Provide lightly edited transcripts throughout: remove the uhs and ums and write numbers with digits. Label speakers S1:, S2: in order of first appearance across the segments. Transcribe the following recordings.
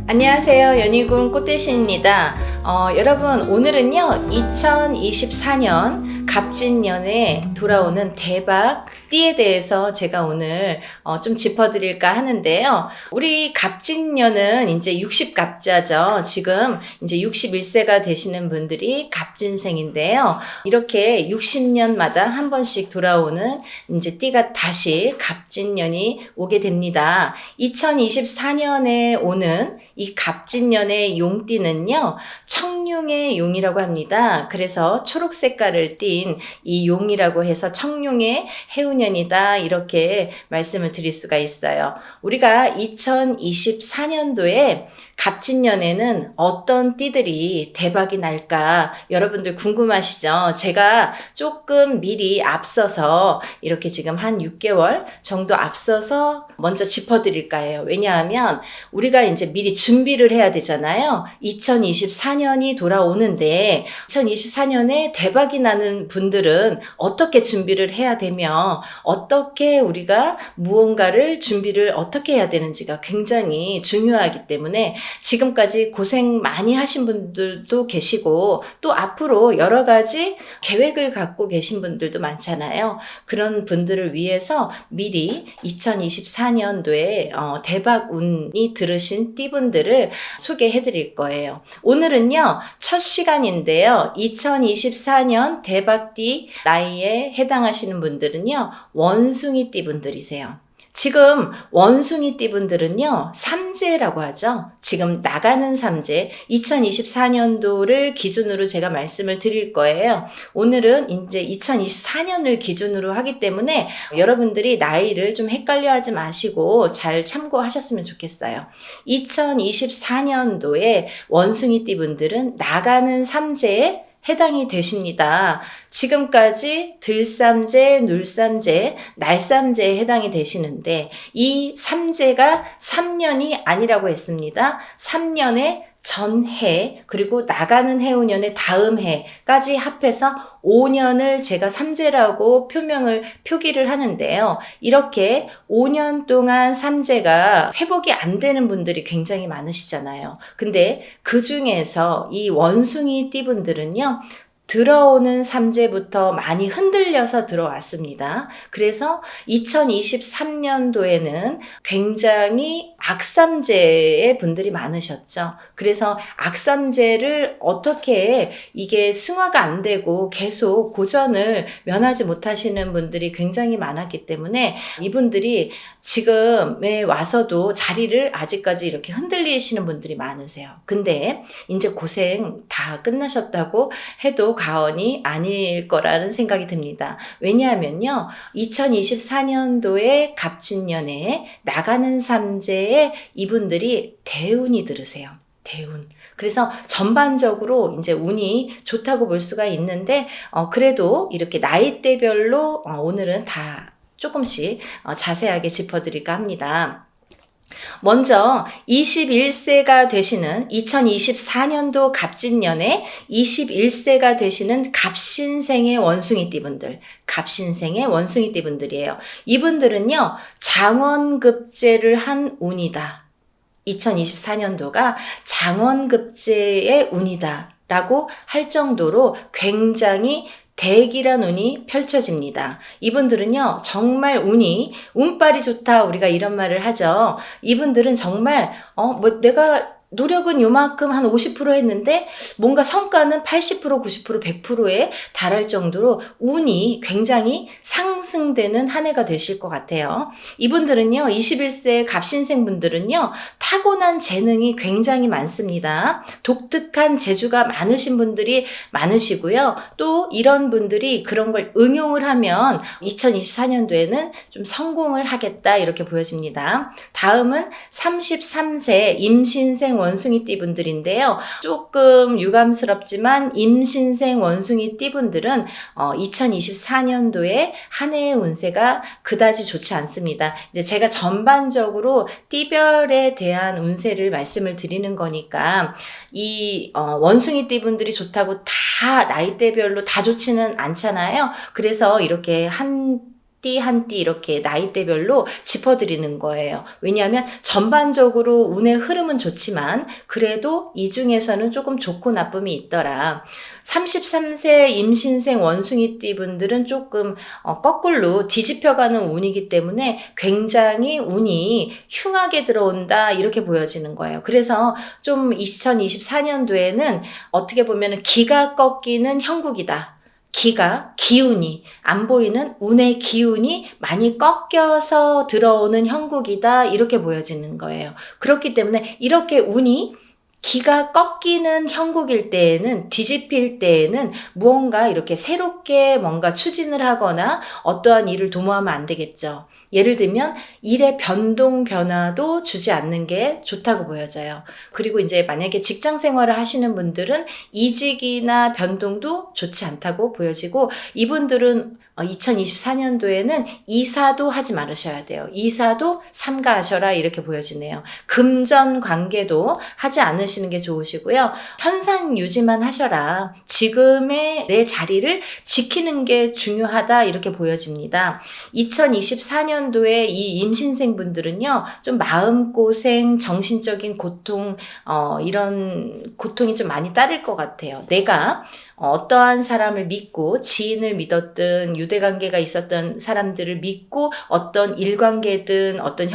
S1: 안녕하세요. 연희군 꽃대신입니다. 여러분 오늘은요 2024년 갑진년에 돌아오는 대박 띠에 대해서 제가 오늘 좀 짚어드릴까 하는데요. 우리 갑진년은 이제 60갑자죠. 지금 이제 61세가 되시는 분들이 갑진생인데요. 이렇게 60년마다 한 번씩 돌아오는 이제 띠가 다시 갑진년이 오게 됩니다. 2024년에 오는 이 갑진년의 용띠는요, 청룡의 용이라고 합니다. 그래서 초록 색깔을 띤 이 용이라고 해서 청룡의 해운년이다, 이렇게 말씀을 드릴 수가 있어요. 우리가 2024년도에 갑진년에는 어떤 띠들이 대박이 날까 여러분들 궁금하시죠? 제가 조금 미리 앞서서 이렇게 지금 한 6개월 정도 앞서서 먼저 짚어드릴까 해요. 왜냐하면 우리가 이제 미리 준비를 해야 되잖아요. 2024년이 돌아오는데 2024년에 대박이 나는 분들은 어떻게 준비를 해야 되며 어떻게 우리가 무언가를 준비를 어떻게 해야 되는지가 굉장히 중요하기 때문에 지금까지 고생 많이 하신 분들도 계시고 또 앞으로 여러 가지 계획을 갖고 계신 분들도 많잖아요. 그런 분들을 위해서 미리 2024년도에 대박 운이 들으신 띠분들을 소개해 드릴 거예요. 오늘은요 첫 시간인데요. 2024년 대박띠 나이에 해당하시는 분들은요 원숭이 띠분들이세요. 지금 원숭이 띠분들은요 삼재라고 하죠. 지금 나가는 삼재 2024년도를 기준으로 제가 말씀을 드릴 거예요. 오늘은 이제 2024년을 기준으로 하기 때문에 여러분들이 나이를 좀 헷갈려 하지 마시고 잘 참고하셨으면 좋겠어요. 2024년도에 원숭이 띠분들은 나가는 삼재에 해당이 되십니다. 지금까지 들삼재, 눌삼재, 날삼재에 해당이 되시는데 이 삼재가 3년이 아니라고 했습니다. 3년의 전해 그리고 나가는 해운년의 다음 해까지 합해서 5년을 제가 삼재라고 표기를 하는데요. 이렇게 5년 동안 삼재가 회복이 안 되는 분들이 굉장히 많으시잖아요. 근데 그 중에서 이 원숭이 띠분들은요. 들어오는 삼재부터 많이 흔들려서 들어왔습니다. 그래서 2023년도에는 굉장히 악삼재의 분들이 많으셨죠. 그래서 악삼재를 어떻게 이게 승화가 안 되고 계속 고전을 면하지 못하시는 분들이 굉장히 많았기 때문에 이분들이 지금에 와서도 자리를 아직까지 이렇게 흔들리시는 분들이 많으세요. 근데 이제 고생 다 끝나셨다고 해도 과언이 아닐 거라는 생각이 듭니다. 왜냐하면요. 2024년도에 갑진년에 나가는 삼재에 이분들이 대운이 들으세요. 대운. 그래서 전반적으로 이제 운이 좋다고 볼 수가 있는데 그래도 이렇게 나이대별로 오늘은 다 조금씩 자세하게 짚어드릴까 합니다. 먼저 21세가 되시는 2024년도 갑진년에 21세가 되시는 갑신생의 원숭이띠분들, 갑신생의 원숭이띠분들이에요. 이분들은요, 장원급제를 한 운이다. 2024년도가 장원급제의 운이다 라고 할 정도로 굉장히 대기란 운이 펼쳐집니다. 이분들은요 정말 운빨이 좋다, 우리가 이런 말을 하죠. 이분들은 정말 내가 노력은 요만큼 한 50% 했는데 뭔가 성과는 80%, 90%, 100%에 달할 정도로 운이 굉장히 상승되는 한 해가 되실 것 같아요. 이분들은요 21세 갑신생분들은요 타고난 재능이 굉장히 많습니다. 독특한 재주가 많으신 분들이 많으시고요. 또 이런 분들이 그런 걸 응용을 하면 2024년도에는 좀 성공을 하겠다, 이렇게 보여집니다. 다음은 33세 임신생 원숭이띠 분들인데요. 조금 유감스럽지만 임신생 원숭이띠 분들은 2024년도에 한 해의 운세가 그다지 좋지 않습니다. 이제 제가 전반적으로 띠별에 대한 운세를 말씀을 드리는 거니까 이 원숭이띠 분들이 좋다고 다 나이대별로 다 좋지는 않잖아요. 그래서 이렇게 한 띠 한 띠 이렇게 나이대별로 짚어드리는 거예요. 왜냐하면 전반적으로 운의 흐름은 좋지만 그래도 이 중에서는 조금 좋고 나쁨이 있더라. 33세 임신생 원숭이띠 분들은 조금 거꾸로 뒤집혀가는 운이기 때문에 굉장히 운이 흉하게 들어온다 이렇게 보여지는 거예요. 그래서 좀 2024년도에는 어떻게 보면 기가 꺾이는 형국이다. 기운이 안 보이는 운의 기운이 많이 꺾여서 들어오는 형국이다 이렇게 보여지는 거예요. 그렇기 때문에 이렇게 운이 기가 꺾이는 형국일 때에는 뒤집힐 때에는 무언가 이렇게 새롭게 뭔가 추진을 하거나 어떠한 일을 도모하면 안 되겠죠. 예를 들면 일의 변동 변화도 주지 않는 게 좋다고 보여져요. 그리고 이제 만약에 직장 생활을 하시는 분들은 이직이나 변동도 좋지 않다고 보여지고 이분들은 2024년도에는 이사도 하지 말으셔야 돼요. 이사도 삼가하셔라 이렇게 보여지네요. 금전 관계도 하지 않으시는 게 좋으시고요. 현상 유지만 하셔라. 지금의 내 자리를 지키는 게 중요하다 이렇게 보여집니다. 2024년도에 이 임신생 분들은요. 좀 마음고생, 정신적인 고통 이런 고통이 좀 많이 따를 것 같아요. 내가 어떠한 사람을 믿고 지인을 믿었든 유대관계가 있었던 사람들을 믿고 어떤 일관계든 어떤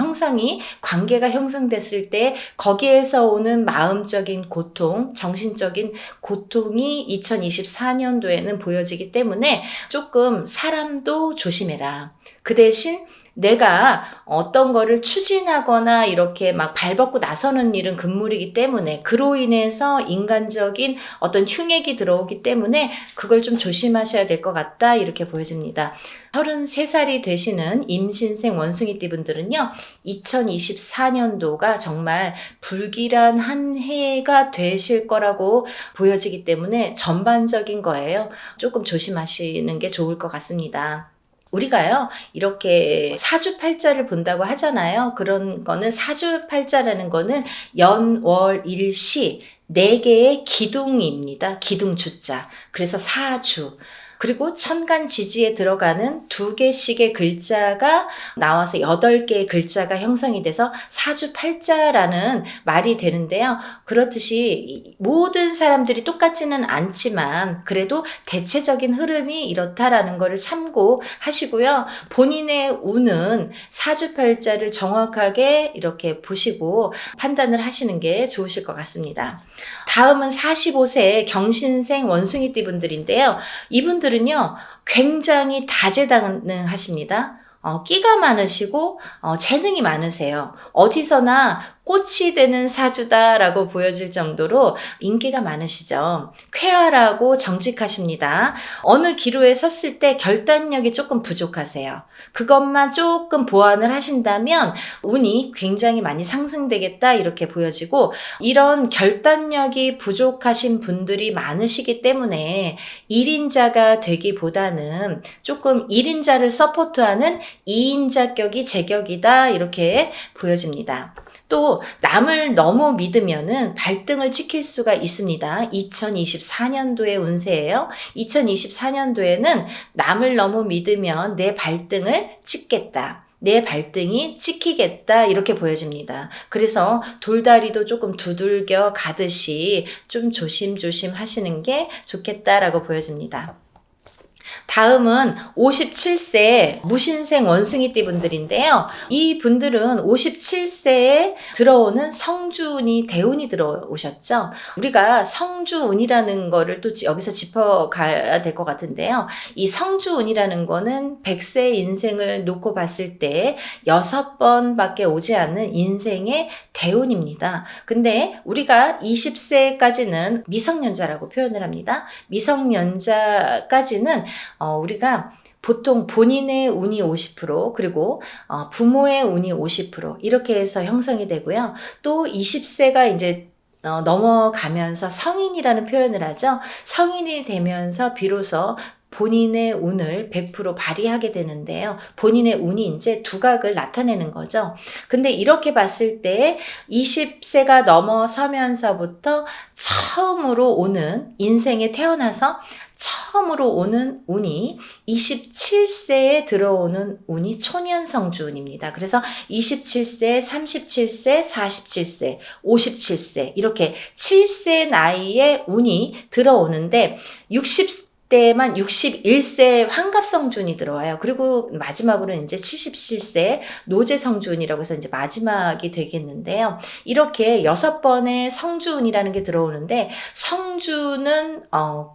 S1: 관계가 형성됐을 때 거기에서 오는 마음적인 고통, 정신적인 고통이 2024년도에는 보여지기 때문에 조금 사람도 조심해라. 그 대신 내가 어떤 거를 추진하거나 이렇게 막 발벗고 나서는 일은 금물이기 때문에 그로 인해서 인간적인 어떤 흉액이 들어오기 때문에 그걸 좀 조심하셔야 될 것 같다 이렇게 보여집니다. 33살이 되시는 임신생 원숭이띠 분들은요. 2024년도가 정말 불길한 한 해가 되실 거라고 보여지기 때문에 전반적인 거예요. 조금 조심하시는 게 좋을 것 같습니다. 우리가요, 이렇게 사주팔자를 본다고 하잖아요. 그런 거는 사주팔자라는 거는 연, 월, 일, 시 4개의 기둥입니다. 기둥주자. 그래서 사주. 그리고 천간지지에 들어가는 2개씩의 글자가 나와서 8개의 글자가 형성이 돼서 사주팔자라는 말이 되는데요. 그렇듯이 모든 사람들이 똑같지는 않지만 그래도 대체적인 흐름이 이렇다라는 것을 참고하시고요. 본인의 운은 사주팔자를 정확하게 이렇게 보시고 판단을 하시는 게 좋으실 것 같습니다. 다음은 45세 경신생 원숭이띠 분들인데요. 이분들은요, 굉장히 다재다능하십니다. 끼가 많으시고, 재능이 많으세요. 어디서나 꽃이 되는 사주다라고 보여질 정도로 인기가 많으시죠. 쾌활하고 정직하십니다. 어느 기로에 섰을 때 결단력이 조금 부족하세요. 그것만 조금 보완을 하신다면 운이 굉장히 많이 상승되겠다 이렇게 보여지고 이런 결단력이 부족하신 분들이 많으시기 때문에 1인자가 되기보다는 조금 1인자를 서포트하는 2인자 격이 제격이다 이렇게 보여집니다. 또 남을 너무 믿으면은 발등을 찍힐 수가 있습니다. 2024년도의 운세예요. 2024년도에는 남을 너무 믿으면 내 발등을 찍겠다. 내 발등이 찍히겠다 이렇게 보여집니다. 그래서 돌다리도 조금 두들겨 가듯이 좀 조심조심 하시는 게 좋겠다라고 보여집니다. 다음은 57세 무신생 원숭이띠 분들인데요. 이 분들은 57세에 들어오는 성주운이 대운이 들어오셨죠. 우리가 성주운이라는 거를 또 여기서 짚어가야 될 것 같은데요. 이 성주운이라는 거는 100세 인생을 놓고 봤을 때 6번밖에 오지 않는 인생의 대운입니다. 근데 우리가 20세까지는 미성년자라고 표현을 합니다. 미성년자까지는 우리가 보통 본인의 운이 50% 그리고 부모의 운이 50% 이렇게 해서 형성이 되고요. 또 20세가 이제 넘어가면서 성인이라는 표현을 하죠. 성인이 되면서 비로소 본인의 운을 100% 발휘하게 되는데요. 본인의 운이 이제 두각을 나타내는 거죠. 근데 이렇게 봤을 때 20세가 넘어서면서부터 처음으로 오는 인생에 태어나서 처음으로 오는 운이 27세에 들어오는 운이 초년성주운입니다. 그래서 27세, 37세, 47세, 57세 이렇게 7세 나이에 운이 들어오는데 60대만 61세 환갑성주운이 들어와요. 그리고 마지막으로는 이제 77세 노제성주운이라고 해서 이제 마지막이 되겠는데요. 이렇게 6번의 성주운이라는 게 들어오는데 성주는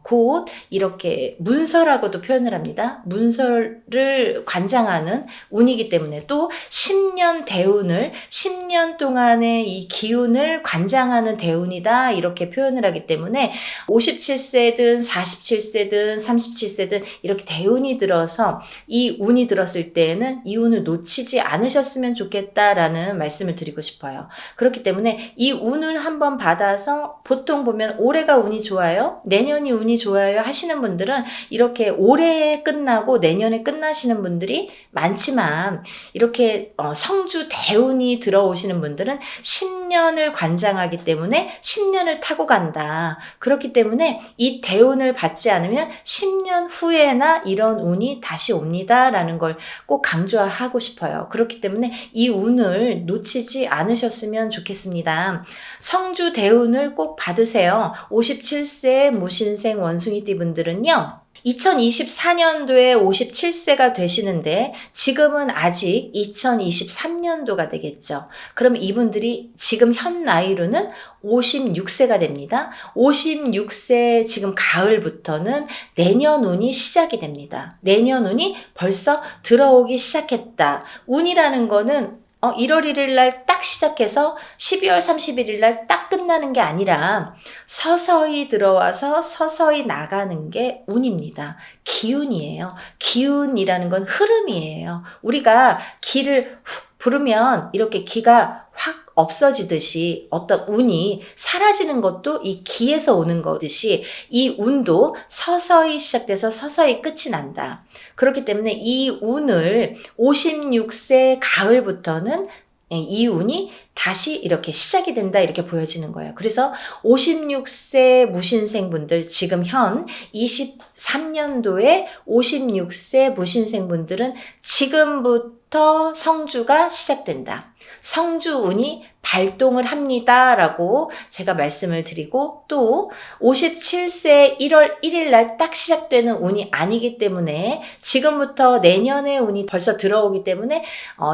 S1: 곧 이렇게 문서라고도 표현을 합니다. 문서를 관장하는 운이기 때문에 또 10년 대운을 10년 동안의 이 기운을 관장하는 대운이다 이렇게 표현을 하기 때문에 57세든 47세든 37세든 이렇게 대운이 들어서 이 운이 들었을 때에는 이 운을 놓치지 않으셨으면 좋겠다라는 말씀을 드리고 싶어요. 그렇기 때문에 이 운을 한번 받아서 보통 보면 올해가 운이 좋아요, 내년이 운이 좋아요 하시는 분들은 이렇게 올해 끝나고 내년에 끝나시는 분들이 많지만 이렇게 성주 대운이 들어오시는 분들은 10년을 관장하기 때문에 10년을 타고 간다. 그렇기 때문에 이 대운을 받지 않으면 10년 후에나 이런 운이 다시 옵니다 라는 걸 꼭 강조하고 싶어요. 그렇기 때문에 이 운을 놓치지 않으셨으면 좋겠습니다. 성주 대운을 꼭 받으세요. 57세 무신생 원숭이띠 분들은요, 2024년도에 57세가 되시는데 지금은 아직 2023년도가 되겠죠. 그럼 이분들이 지금 현 나이로는 56세가 됩니다. 56세 지금 가을부터는 내년 운이 시작이 됩니다. 내년 운이 벌써 들어오기 시작했다. 운이라는 거는 1월 1일 날 딱 시작해서 12월 31일 날 딱 끝나는 게 아니라 서서히 들어와서 서서히 나가는 게 운입니다. 기운이에요. 기운이라는 건 흐름이에요. 우리가 기를 훅 부르면 이렇게 기가 확 없어지듯이 어떤 운이 사라지는 것도 이 기에서 오는 거듯이 이 운도 서서히 시작돼서 서서히 끝이 난다. 그렇기 때문에 이 운을 56세 가을부터는 이 운이 다시 이렇게 시작이 된다 이렇게 보여지는 거예요. 그래서 56세 무신생분들 지금 현 23년도에 56세 무신생분들은 지금부터 성주가 시작된다. 성주운이 발동을 합니다 라고 제가 말씀을 드리고, 또 57세 1월 1일 날 딱 시작되는 운이 아니기 때문에 지금부터 내년의 운이 벌써 들어오기 때문에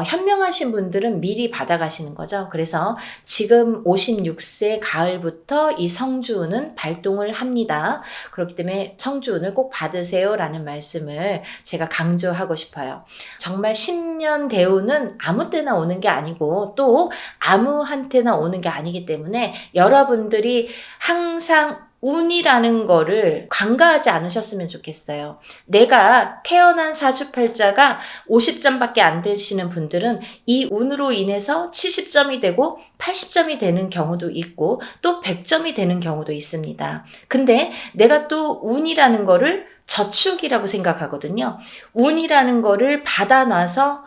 S1: 현명하신 분들은 미리 받아가시는 거죠. 그래서 지금 56세 가을부터 이 성주운은 발동을 합니다. 그렇기 때문에 성주운을 꼭 받으세요 라는 말씀을 제가 강조하고 싶어요. 정말 10년 대운은 아무 때나 오는 게 아니고 또 아무한테나 오는 게 아니기 때문에 여러분들이 항상 운이라는 거를 간과하지 않으셨으면 좋겠어요. 내가 태어난 사주팔자가 50점밖에 안 되시는 분들은 이 운으로 인해서 70점이 되고 80점이 되는 경우도 있고 또 100점이 되는 경우도 있습니다. 근데 내가 또 운이라는 거를 저축이라고 생각하거든요. 운이라는 거를 받아놔서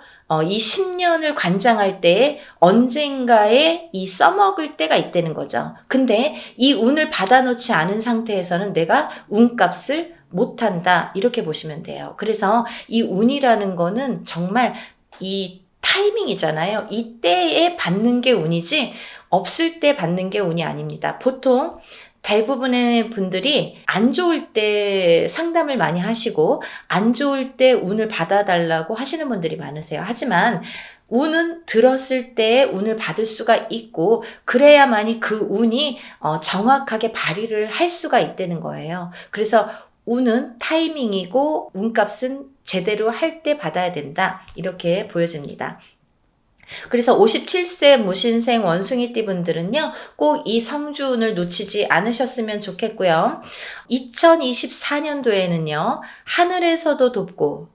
S1: 이 10년을 관장할 때에 언젠가에 이 써먹을 때가 있다는 거죠. 근데 이 운을 받아놓지 않은 상태에서는 내가 운값을 못한다 이렇게 보시면 돼요. 그래서 이 운이라는 거는 정말 이 타이밍이잖아요. 이때에 받는 게 운이지 없을 때 받는 게 운이 아닙니다. 보통 대부분의 분들이 안 좋을 때 상담을 많이 하시고 안 좋을 때 운을 받아달라고 하시는 분들이 많으세요. 하지만 운은 들었을 때 운을 받을 수가 있고 그래야만이 그 운이 정확하게 발휘를 할 수가 있다는 거예요. 그래서 운은 타이밍이고 운값은 제대로 할 때 받아야 된다 이렇게 보여집니다. 그래서 57세 무신생 원숭이띠 분들은요, 꼭 이 성주운을 놓치지 않으셨으면 좋겠고요. 2024년도에는요, 하늘에서도 돕고,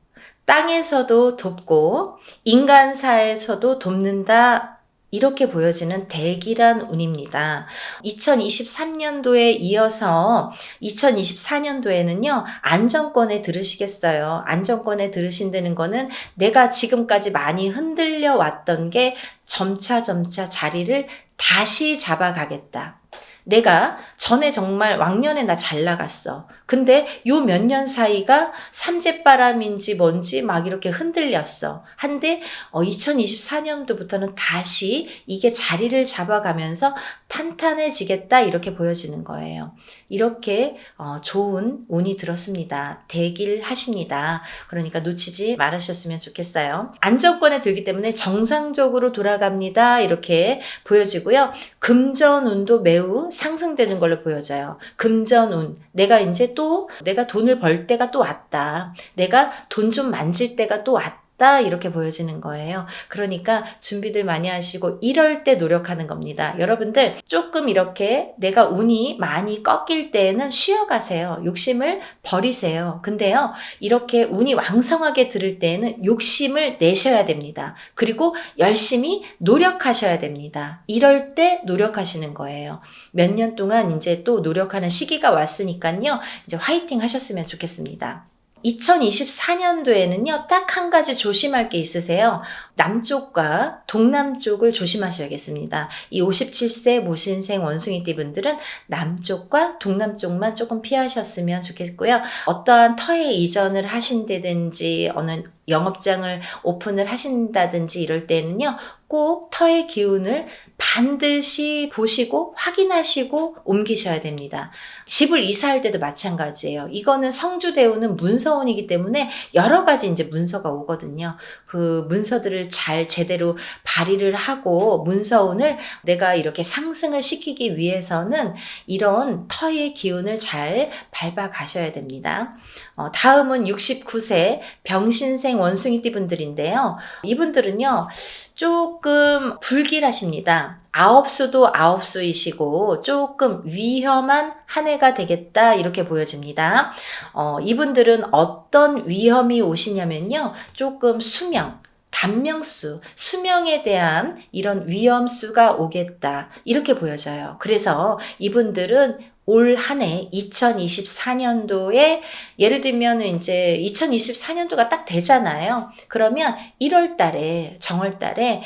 S1: 땅에서도 돕고, 인간사에서도 돕는다. 이렇게 보여지는 대기란 운입니다. 2023년도에 이어서 2024년도에는요, 안정권에 들으시겠어요. 안정권에 들으신다는 거는 내가 지금까지 많이 흔들려 왔던 게 점차 자리를 다시 잡아가겠다. 내가 전에 정말 왕년에 나 잘 나갔어. 근데 요 몇 년 사이가 삼재바람인지 뭔지 막 이렇게 흔들렸어. 한데 2024년도부터는 다시 이게 자리를 잡아가면서 탄탄해지겠다 이렇게 보여지는 거예요. 이렇게 좋은 운이 들었습니다. 대길 하십니다. 그러니까 놓치지 말으셨으면 좋겠어요. 안정권에 들기 때문에 정상적으로 돌아갑니다. 이렇게 보여지고요. 금전운도 매우 상승되는 걸로 보여져요. 금전운. 내가 이제 또 내가 돈을 벌 때가 또 왔다. 내가 돈 좀 만질 때가 또 왔다. 이렇게 보여지는 거예요. 그러니까 준비들 많이 하시고 이럴 때 노력하는 겁니다. 여러분들 조금 이렇게 내가 운이 많이 꺾일 때에는 쉬어가세요. 욕심을 버리세요. 근데요, 이렇게 운이 왕성하게 들을 때에는 욕심을 내셔야 됩니다. 그리고 열심히 노력하셔야 됩니다. 이럴 때 노력하시는 거예요. 몇 년 동안 이제 또 노력하는 시기가 왔으니까요. 이제 화이팅 하셨으면 좋겠습니다. 2024년도에는요, 딱 한 가지 조심할 게 있으세요. 남쪽과 동남쪽을 조심하셔야겠습니다. 이 57세 무신생 원숭이띠 분들은 남쪽과 동남쪽만 조금 피하셨으면 좋겠고요. 어떠한 터에 이전을 하신다든지 어느 영업장을 오픈을 하신다든지 이럴 때는요, 꼭 터의 기운을 반드시 보시고 확인하시고 옮기셔야 됩니다. 집을 이사할 때도 마찬가지예요. 이거는 성주대운은 문서운이기 때문에 여러 가지 이제 문서가 오거든요. 그 문서들을 잘 제대로 발휘를 하고 문서운을 내가 이렇게 상승을 시키기 위해서는 이런 터의 기운을 잘 밟아 가셔야 됩니다. 다음은 69세 병신생 원숭이띠 분들인데요. 이분들은요, 조금 불길하십니다. 아홉수도 아홉수이시고 조금 위험한 한 해가 되겠다 이렇게 보여집니다. 이분들은 어떤 위험이 오시냐면요. 조금 수명, 단명수, 수명에 대한 이런 위험수가 오겠다 이렇게 보여져요. 그래서 이분들은 올 한 해 2024년도에 예를 들면 이제 2024년도가 딱 되잖아요. 그러면 1월 달에 정월 달에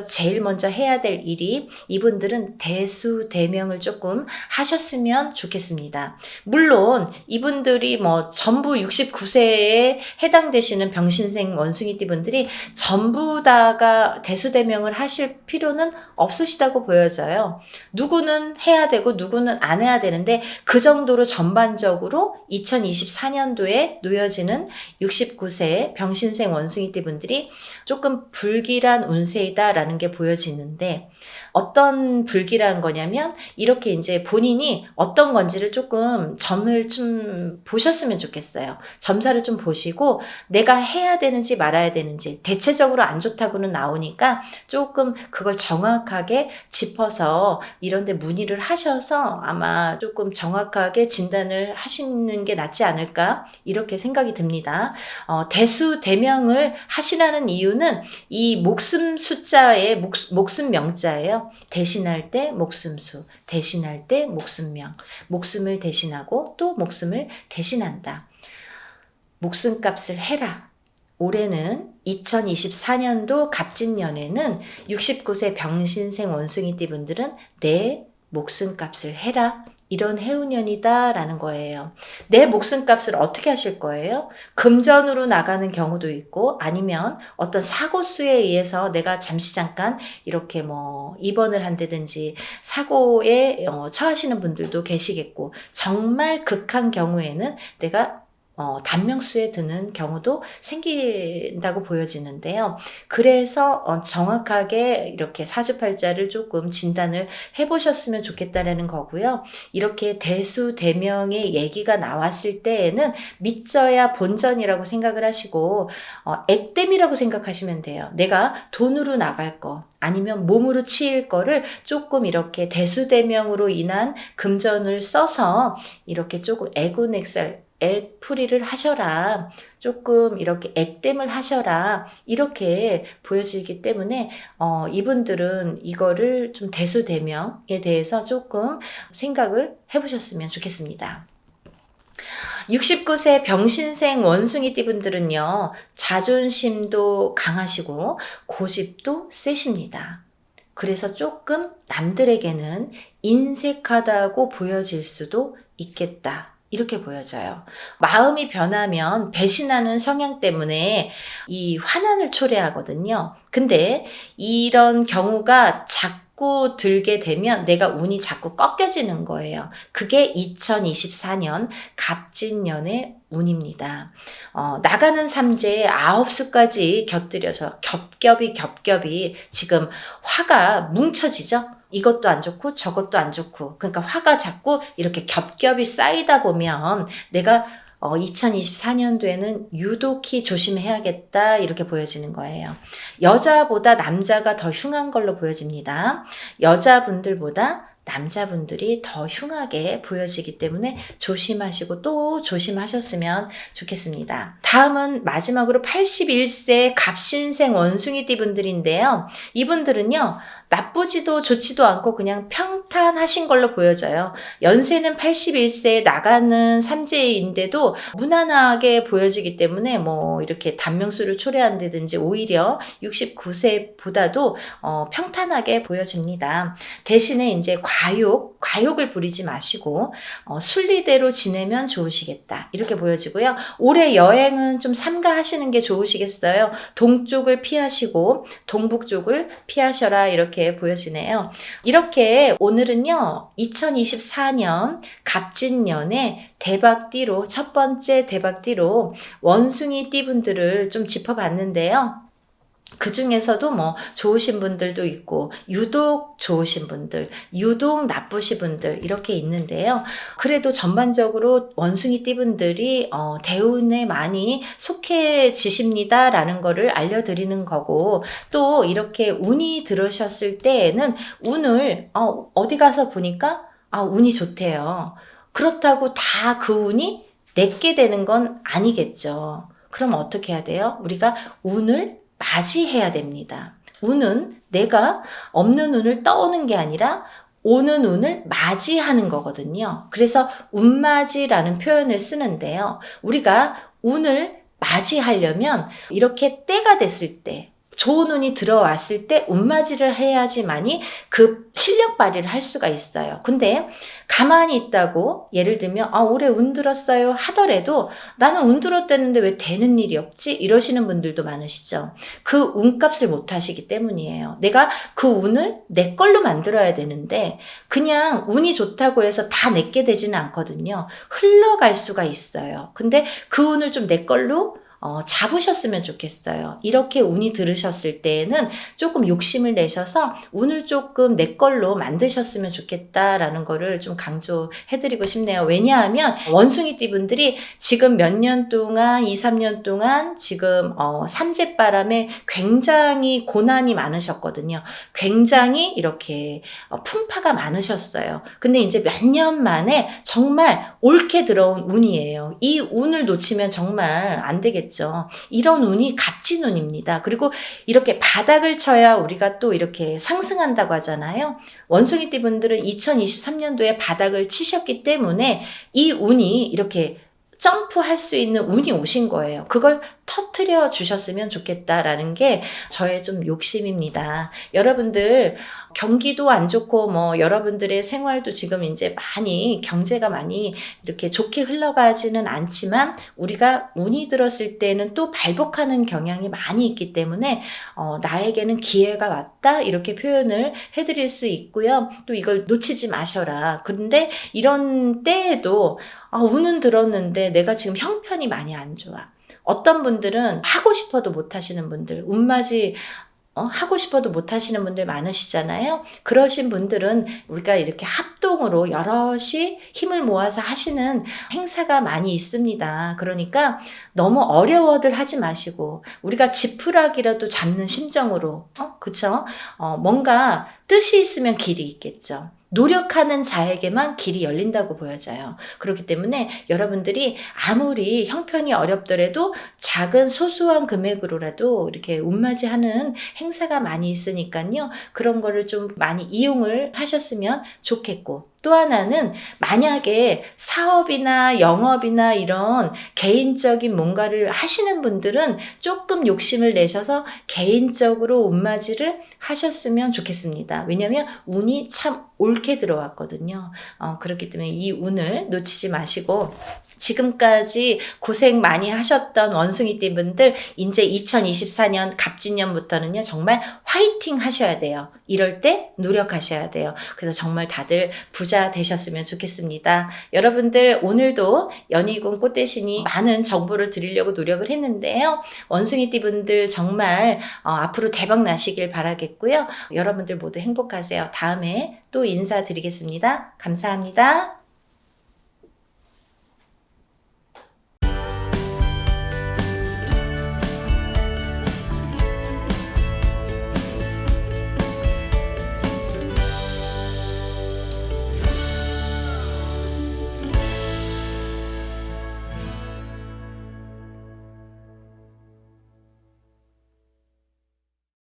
S1: 제일 먼저 해야 될 일이 이분들은 대수대명을 조금 하셨으면 좋겠습니다. 물론 이분들이 뭐 전부 69세에 해당되시는 병신생 원숭이띠 분들이 전부 다가 대수대명을 하실 필요는 없으시다고 보여져요. 누구는 해야 되고 누구는 안 해야 되는데 그 정도로 전반적으로 2024년도에 놓여지는 69세 병신생 원숭이띠 분들이 조금 불길한 운세이다라는 게 보여지는데 어떤 불길한 거냐면 이렇게 이제 본인이 어떤 건지를 조금 점을 좀 보셨으면 좋겠어요. 점사를 좀 보시고 내가 해야 되는지 말아야 되는지 대체적으로 안 좋다고는 나오니까 조금 그걸 정확하게 짚어서 이런 데 문의를 하셔서 아마 조금 정확하게 진단을 하시는 게 낫지 않을까 이렇게 생각이 듭니다. 대수대명을 하시라는 이유는 이 목숨 숫자의 목숨 명자예요. 대신할 때 목숨수, 대신할 때 목숨명, 목숨을 대신하고 또 목숨을 대신한다. 목숨값을 해라. 올해는 2024년도 갑진년에는 69세 병신생 원숭이띠 분들은 내 목숨값을 해라. 이런 해운년이다 라는 거예요. 내 목숨값을 어떻게 하실 거예요? 금전으로 나가는 경우도 있고 아니면 어떤 사고수에 의해서 내가 잠깐 이렇게 뭐 입원을 한다든지 사고에 처하시는 분들도 계시겠고 정말 극한 경우에는 내가 단명수에 드는 경우도 생긴다고 보여지는데요. 그래서 정확하게 이렇게 사주팔자를 조금 진단을 해보셨으면 좋겠다라는 거고요. 이렇게 대수대명의 얘기가 나왔을 때에는 믿져야 본전이라고 생각을 하시고 액땜이라고 생각하시면 돼요. 내가 돈으로 나갈 거 아니면 몸으로 치일 거를 조금 이렇게 대수대명으로 인한 금전을 써서 이렇게 조금 애군액살 액풀이를 하셔라. 조금 이렇게 액땜을 하셔라. 이렇게 보여지기 때문에 이분들은 이거를 좀 대수대명에 대해서 조금 생각을 해보셨으면 좋겠습니다. 69세 병신생 원숭이띠 분들은요. 자존심도 강하시고 고집도 세십니다. 그래서 조금 남들에게는 인색하다고 보여질 수도 있겠다. 이렇게 보여져요. 마음이 변하면 배신하는 성향 때문에 이 환난을 초래하거든요. 근데 이런 경우가 자꾸 들게 되면 내가 운이 자꾸 꺾여지는 거예요. 그게 2024년 갑진년의 운입니다. 나가는 삼재에 9수까지 곁들여서 겹겹이 지금 화가 뭉쳐지죠? 이것도 안 좋고 저것도 안 좋고, 그러니까 화가 자꾸 이렇게 겹겹이 쌓이다 보면 내가 2024년도에는 유독히 조심해야겠다 이렇게 보여지는 거예요. 여자보다 남자가 더 흉한 걸로 보여집니다. 여자분들보다 남자분들이 더 흉하게 보여지기 때문에 조심하시고 또 조심하셨으면 좋겠습니다. 다음은 마지막으로 81세 갑신생 원숭이띠 분들인데요. 이분들은요, 나쁘지도 좋지도 않고 그냥 평탄하신 걸로 보여져요. 연세는 81세에 나가는 삼재인데도 무난하게 보여지기 때문에 뭐 이렇게 단명수를 초래한다든지 오히려 69세보다도 평탄하게 보여집니다. 대신에 이제 과욕을 부리지 마시고 순리대로 지내면 좋으시겠다 이렇게 보여지고요. 올해 여행은 좀 삼가하시는 게 좋으시겠어요. 동쪽을 피하시고 동북 쪽을 피하셔라 이렇게 보여지네요. 이렇게 오늘은요 2024년 갑진년의 대박띠로, 첫 번째 대박띠로 원숭이 띠분들을 좀 짚어봤는데요. 그 중에서도 뭐 좋으신 분들도 있고 유독 좋으신 분들, 유독 나쁘신 분들 이렇게 있는데요. 그래도 전반적으로 원숭이 띠분들이 대운에 많이 속해지십니다라는 거를 알려드리는 거고, 또 이렇게 운이 들으셨을 때에는 운을 어디 가서 보니까 운이 좋대요. 그렇다고 다 그 운이 내게 되는 건 아니겠죠. 그럼 어떻게 해야 돼요? 우리가 운을 맞이해야 됩니다. 운은 내가 없는 운을 떠오는 게 아니라 오는 운을 맞이하는 거거든요. 그래서 운맞이라는 표현을 쓰는데요. 우리가 운을 맞이하려면 이렇게 때가 됐을 때, 좋은 운이 들어왔을 때 운맞이를 해야지만이 그 실력 발휘를 할 수가 있어요. 근데 가만히 있다고, 예를 들면 올해 운 들었어요 하더라도 나는 운 들었다는데 왜 되는 일이 없지? 이러시는 분들도 많으시죠. 그 운값을 못 하시기 때문이에요. 내가 그 운을 내 걸로 만들어야 되는데 그냥 운이 좋다고 해서 다 내게 되지는 않거든요. 흘러갈 수가 있어요. 근데 그 운을 좀 내 걸로 잡으셨으면 좋겠어요. 이렇게 운이 들으셨을 때에는 조금 욕심을 내셔서 운을 조금 내 걸로 만드셨으면 좋겠다라는 거를 좀 강조해드리고 싶네요. 왜냐하면 원숭이띠 분들이 지금 몇 년 동안, 2, 3년 동안 지금 삼재바람에 굉장히 고난이 많으셨거든요. 굉장히 이렇게 풍파가 많으셨어요. 근데 이제 몇 년 만에 정말 옳게 들어온 운이에요. 이 운을 놓치면 정말 안 되겠죠. 이런 운이 갑진운입니다. 그리고 이렇게 바닥을 쳐야 우리가 또 이렇게 상승한다고 하잖아요. 원숭이띠 분들은 2023년도에 바닥을 치셨기 때문에 이 운이 이렇게 점프할 수 있는 운이 오신 거예요. 그걸 터트려 주셨으면 좋겠다라는 게 저의 좀 욕심입니다. 여러분들 경기도 안 좋고 뭐 여러분들의 생활도 지금 이제 많이 경제가 많이 이렇게 좋게 흘러가지는 않지만 우리가 운이 들었을 때는 또 발복하는 경향이 많이 있기 때문에 나에게는 기회가 왔다 이렇게 표현을 해드릴 수 있고요. 또 이걸 놓치지 마셔라. 그런데 이런 때에도 운은 들었는데 내가 지금 형편이 많이 안 좋아. 어떤 분들은 하고 싶어도 못 하시는 분들, 운맞이 하고 싶어도 못 하시는 분들 많으시잖아요. 그러신 분들은 우리가 이렇게 합동으로 여럿이 힘을 모아서 하시는 행사가 많이 있습니다. 그러니까 너무 어려워들 하지 마시고 우리가 지푸라기라도 잡는 심정으로 그쵸? 뭔가 뜻이 있으면 길이 있겠죠. 노력하는 자에게만 길이 열린다고 보여져요. 그렇기 때문에 여러분들이 아무리 형편이 어렵더라도 작은 소소한 금액으로라도 이렇게 운맞이하는 행사가 많이 있으니까요. 그런 거를 좀 많이 이용을 하셨으면 좋겠고, 또 하나는 만약에 사업이나 영업이나 이런 개인적인 뭔가를 하시는 분들은 조금 욕심을 내셔서 개인적으로 운맞이를 하셨으면 좋겠습니다. 왜냐하면 운이 참 옳게 들어왔거든요. 그렇기 때문에 이 운을 놓치지 마시고 지금까지 고생 많이 하셨던 원숭이띠 분들 이제 2024년 갑진년부터는요 정말 화이팅 하셔야 돼요. 이럴 때 노력하셔야 돼요. 그래서 정말 다들 부자 되셨으면 좋겠습니다. 여러분들 오늘도 연희군 꽃대신이 많은 정보를 드리려고 노력을 했는데요. 원숭이띠 분들 정말 앞으로 대박 나시길 바라겠고요. 여러분들 모두 행복하세요. 다음에 또 인사드리겠습니다. 감사합니다.